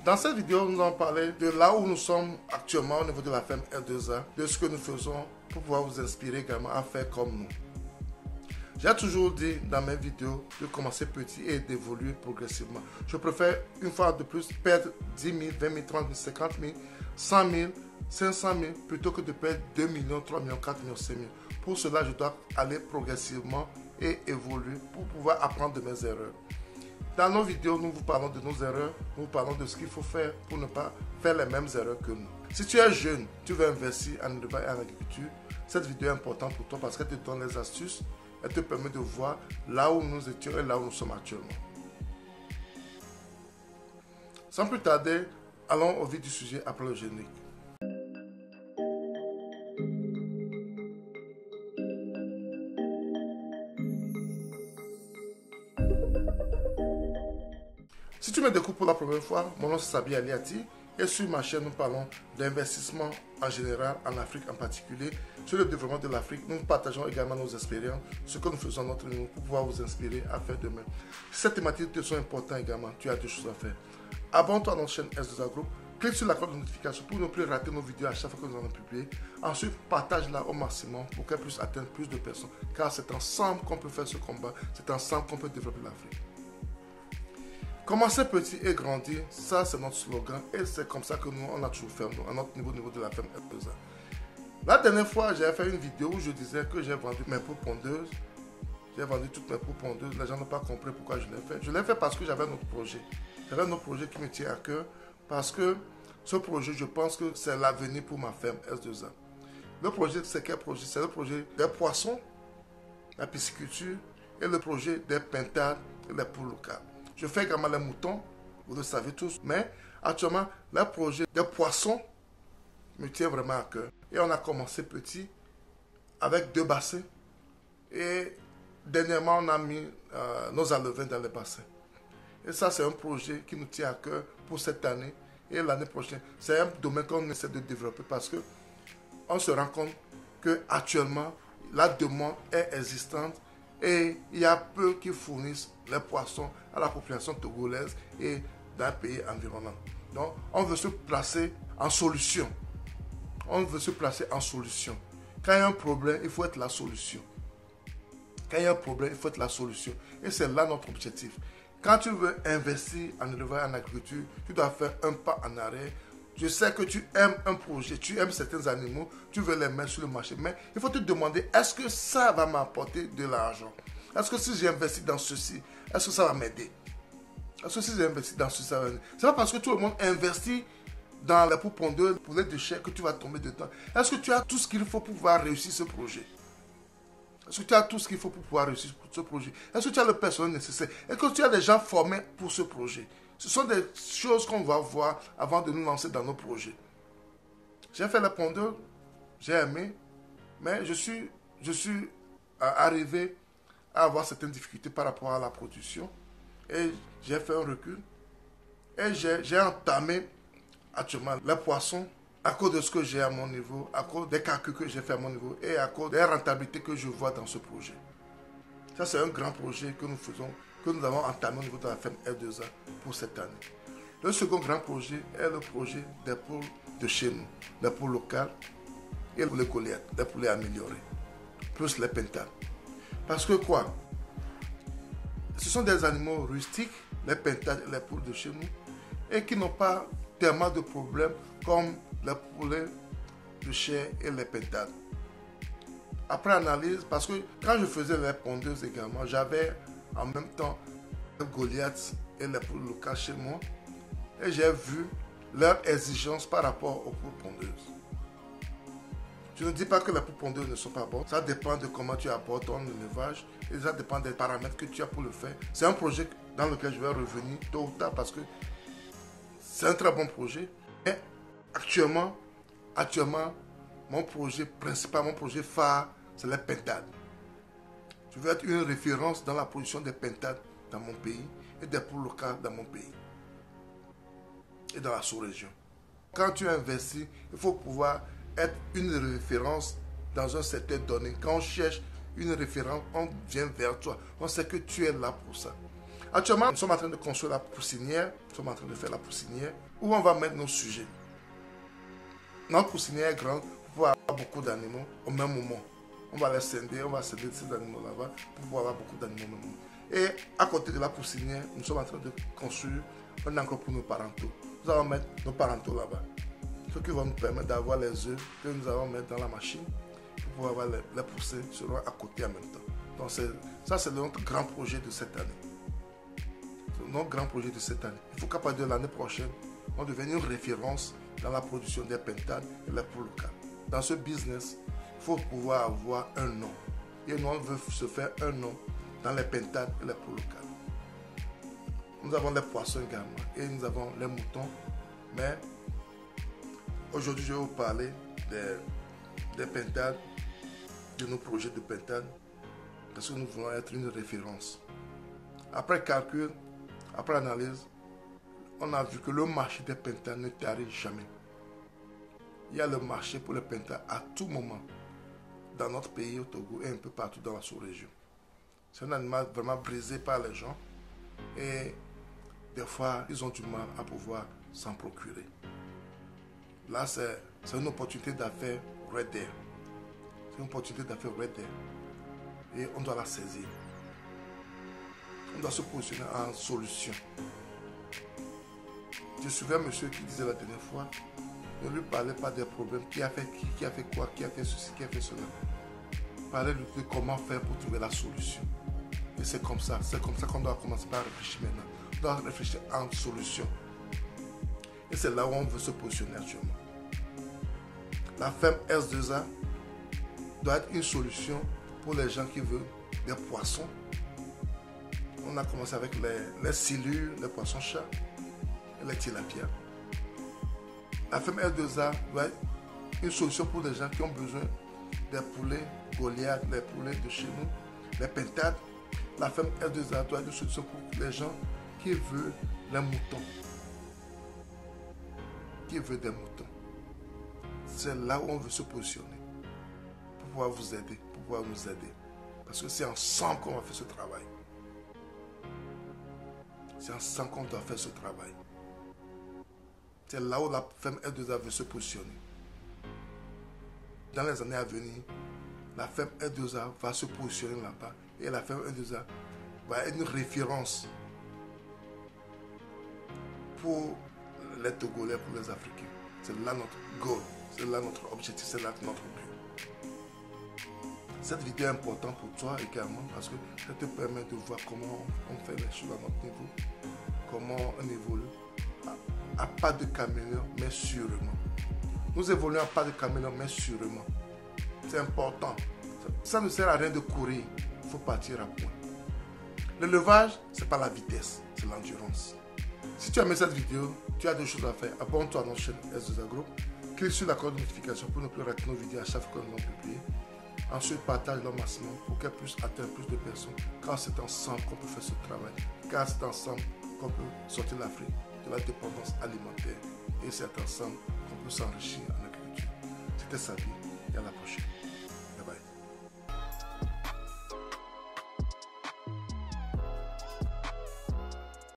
Dans cette vidéo, nous allons parler de là où nous sommes actuellement au niveau de la ferme R2A, de ce que nous faisons pour pouvoir vous inspirer également à faire comme nous. J'ai toujours dit dans mes vidéos de commencer petit et d'évoluer progressivement. Je préfère une fois de plus perdre 10 000, 20 000, 30 000, 50 000, 100 000, 500 000 plutôt que de perdre 2 millions, 3 millions, 4 millions, 5 millions. Pour cela, je dois aller progressivement et évoluer pour pouvoir apprendre de mes erreurs. Dans nos vidéos, nous vous parlons de nos erreurs, nous vous parlons de ce qu'il faut faire pour ne pas faire les mêmes erreurs que nous. Si tu es jeune, tu veux investir en élevage et en agriculture, cette vidéo est importante pour toi parce qu'elle te donne les astuces, elle te permet de voir là où nous étions et là où nous sommes actuellement. Sans plus tarder, allons au vif du sujet après le générique. Si tu me découvres pour la première fois, mon nom c'est Sabi Aliati et sur ma chaîne nous parlons d'investissement en général, en Afrique en particulier, sur le développement de l'Afrique. Nous partageons également nos expériences, ce que nous faisons à notre niveau pour pouvoir vous inspirer à faire demain. Si ces thématiques te sont importantes également, tu as deux choses à faire. Abonne-toi à notre chaîne S2A Group, clique sur la cloche de notification pour ne plus rater nos vidéos à chaque fois que nous allons publier. Ensuite, partage-la au maximum pour qu'elle puisse atteindre plus de personnes, car c'est ensemble qu'on peut faire ce combat, c'est ensemble qu'on peut développer l'Afrique. Commencer petit et grandir, ça c'est notre slogan et c'est comme ça que nous on a toujours fait à notre niveau de la ferme R2A. La dernière fois, j'avais fait une vidéo où je disais que j'ai vendu mes poules pondeuses. J'ai vendu toutes mes poules pondeuses. Les gens n'ont pas compris pourquoi je l'ai fait. Je l'ai fait parce que j'avais un autre projet. J'avais un autre projet qui me tient à cœur parce que ce projet, je pense que c'est l'avenir pour ma ferme S2A. Le projet, c'est quel projet? C'est le projet des poissons, la pisciculture et le projet des pintades et les poules locales. Je fais également les moutons, vous le savez tous, mais actuellement, le projet des poissons me tient vraiment à cœur. Et on a commencé petit avec 2 bassins et dernièrement, on a mis nos alevins dans les bassins. Et ça, c'est un projet qui nous tient à cœur pour cette année et l'année prochaine. C'est un domaine qu'on essaie de développer parce que on se rend compte qu'actuellement, la demande est existante et il y a peu qui fournissent les poissons à la population togolaise et dans les pays environnants. Donc, on veut se placer en solution. On veut se placer en solution. Quand il y a un problème, il faut être la solution. Quand il y a un problème, il faut être la solution. Et c'est là notre objectif. Quand tu veux investir en élevage et en agriculture, tu dois faire un pas en arrière. Je sais que tu aimes un projet, tu aimes certains animaux, tu veux les mettre sur le marché. Mais il faut te demander, est-ce que ça va m'apporter de l'argent? Est-ce que si j'investis dans ceci, est-ce que ça va m'aider? Est-ce que si j'investis dans ceci, ça va m'aider? Ce n'est pas parce que tout le monde investit dans les poules pondeuses, pour les déchets, que tu vas tomber dedans. Est-ce que tu as tout ce qu'il faut pour pouvoir réussir ce projet? Est-ce que tu as tout ce qu'il faut pour pouvoir réussir ce projet? Est-ce que tu as le personnel nécessaire? Est-ce que tu as des gens formés pour ce projet? Ce sont des choses qu'on va voir avant de nous lancer dans nos projets. J'ai fait la pondeuse, j'ai aimé, mais je suis arrivé à avoir certaines difficultés par rapport à la production. Et j'ai fait un recul. Et j'ai entamé actuellement les poissons à cause de ce que j'ai à mon niveau, à cause des calculs que j'ai fait à mon niveau et à cause des rentabilités que je vois dans ce projet. Ça, c'est un grand projet que nous faisons, que nous avons entamé au niveau de la ferme R2A pour cette année. Le second grand projet est le projet des poules de chez nous, les poules locales et les Goliaths, les poulets améliorés, plus les pintades. Parce que quoi? Ce sont des animaux rustiques, les pintades et les poules de chez nous, et qui n'ont pas tellement de problèmes comme les poulets de chair et les pintades. Après analyse, parce que quand je faisais les pondeuses également, j'avais en même temps les Goliaths et les poules locales chez moi, et j'ai vu leurs exigences par rapport aux poules pondeuses. Je ne dis pas que les poules pondeuses ne sont pas bonnes, ça dépend de comment tu abordes ton élevage et ça dépend des paramètres que tu as pour le faire. C'est un projet dans lequel je vais revenir tôt ou tard parce que c'est un très bon projet. Mais actuellement, mon projet principal, mon projet phare, c'est les pintades. Je veux être une référence dans la production des pintades dans mon pays et des poules locales dans mon pays et dans la sous-région. Quand tu investis, il faut pouvoir être une référence dans un secteur donné. Quand on cherche une référence, on vient vers toi. On sait que tu es là pour ça. Actuellement, nous sommes en train de construire la poussinière. Nous sommes en train de faire la poussinière où on va mettre nos sujets. Notre poussinière est grande pour pouvoir avoir beaucoup d'animaux au même moment. On va les scinder, on va scinder ces animaux là-bas pour pouvoir avoir beaucoup d'animaux au même moment. Et à côté de la poussinière, nous sommes en train de construire un enclos pour nos parentaux. Nous allons mettre nos parentaux là-bas. Ce qui va nous permettre d'avoir les œufs que nous allons mettre dans la machine pour pouvoir les pousser selon à côté en même temps. Donc ça, c'est notre grand projet de cette année. Notre grand projet de cette année. Il faut qu'à partir de l'année prochaine, on devienne une référence dans la production des pentades et les poules locales. Dans ce business, il faut pouvoir avoir un nom. Et nous, on veut se faire un nom dans les pentades et les poules locales. Nous avons les poissons également et nous avons les moutons. Mais aujourd'hui, je vais vous parler des pentades, de nos projets de pentades, parce que nous voulons être une référence. Après calcul, après analyse, on a vu que le marché des pentades ne tarit jamais. Il y a le marché pour les pentades à tout moment, dans notre pays, au Togo et un peu partout dans la sous-région. C'est un animal vraiment brisé par les gens et des fois, ils ont du mal à pouvoir s'en procurer. Là, c'est une opportunité d'affaires Red Air. C'est une opportunité d'affaires Red Air et on doit la saisir. On doit se positionner en solution. Je suivais un monsieur qui disait la dernière fois, ne lui parlez pas des problèmes, qui a fait quoi, qui a fait ceci, qui a fait cela. Parlez-lui de comment faire pour trouver la solution. Et c'est comme ça qu'on doit commencer par réfléchir maintenant. On doit réfléchir en solution. Et c'est là où on veut se positionner actuellement. La ferme S2A doit être une solution pour les gens qui veulent des poissons. On a commencé avec les silures, les poissons-chats et les tilapias. La ferme S2A doit être une solution pour les gens qui ont besoin des poulets Goliath, les poulets de chez nous, les pentades. La ferme S2A doit être une solution pour les gens qui veulent les moutons. Qui veut des moutons. C'est là où on veut se positionner pour pouvoir vous aider, pour pouvoir nous aider. Parce que c'est ensemble qu'on va faire ce travail. C'est ensemble qu'on doit faire ce travail. C'est là où la ferme S2A veut se positionner. Dans les années à venir, la ferme S2A va se positionner là-bas et la ferme S2A va être une référence pour les Togolais, pour les Africains. C'est là notre goal, c'est là notre objectif, c'est là notre but. Cette vidéo est importante pour toi également parce que ça te permet de voir comment on fait les choses à notre niveau, comment on évolue à pas de caméléon, mais sûrement. Nous évoluons à pas de caméléon, mais sûrement. C'est important. Ça ne sert à rien de courir, il faut partir à point. L'élevage, ce n'est pas la vitesse, c'est l'endurance. Si tu as aimé cette vidéo, tu as des choses à faire. Abonne-toi à notre chaîne S2A Group. Clique sur la cloche de notification pour ne plus rater nos vidéos à chaque fois que nous allons publier. Ensuite, partage-le au maximum pour qu'elle puisse atteindre plus de personnes. Car c'est ensemble qu'on peut faire ce travail. Car c'est ensemble qu'on peut sortir l'Afrique de la dépendance alimentaire. Et c'est ensemble qu'on peut s'enrichir en agriculture. C'était Sabi et à la prochaine.